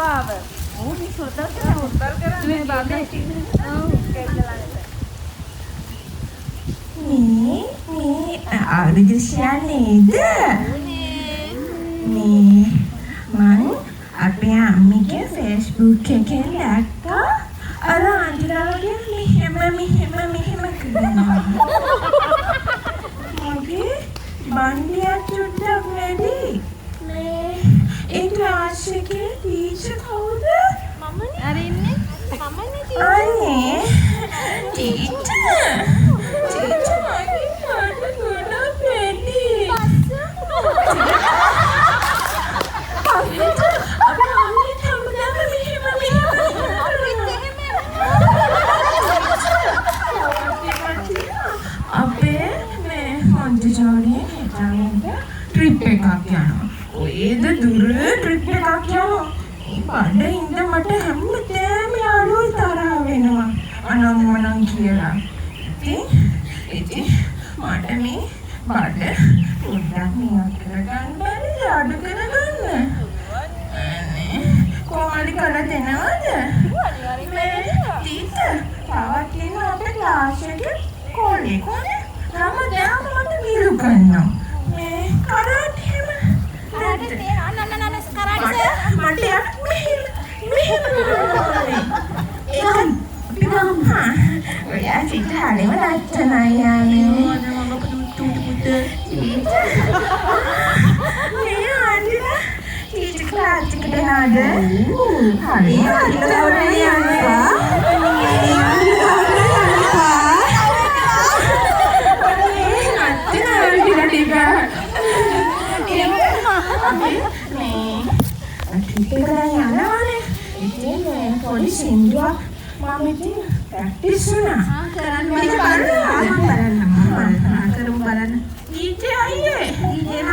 ස්වභාව. ඔව් මේ සොතල් කරන්නේ බබේ. ඔව් මේ ආවිදෂා නේද? මේ මං අපේ අම්මිගේ Facebook එකෙන් දැක්කා අර අන්තිරාගේ මෙහෙම කරනවා. මගේ බණ්ඩියක් චුට්ටක් වැඩි. මේ ඒ ක්ලාස් එකේ ටීචර් කවුද? මමනේ. අර ඉන්නේ. මමනේ ටීචර්. අනේ ටීචර්. ටීචර් මගේ පාට ගොඩක් වැඩි. අපේ අම්මේ හැමදාම මෙහෙම අපේ මේ මොන්ටිසෝරියේ හිටාගෙන ට්‍රිප් එකක් යනවා. ඔයද දුර ට්‍රිප් එකක් යනවා. බඩින්ද මට හැමදාම යාළුවෝ තරහ වෙනවා. අනම්මනම් කියලා. ඉතින් මට මේ බඩ පොඩ්ඩක් නියත් කරගන්න බැරිද? අඩු කරගන්න. කොහොමද කරලා දෙනවද? මේ ටීචර් තවත් ඉන්න අපේ ක්ලාස් එකේ කොල්ලෙක් වනේ. හැමදාම මට විරු කරනවා. මේ කරාටි එහෙම කරාටි මට මෙහෙම ඔයා සිතාලේම නැත්තනයි යන්නේ. මම පුතු මේ ආන්දිලා ටීචර් ක්ලාස් එකට නාද? හරි සින්දුවක් මම ඉතින් ප්‍රැක්ටිස් වුණා. කරන්න බලන්න. ඊට අයියේ. ඊට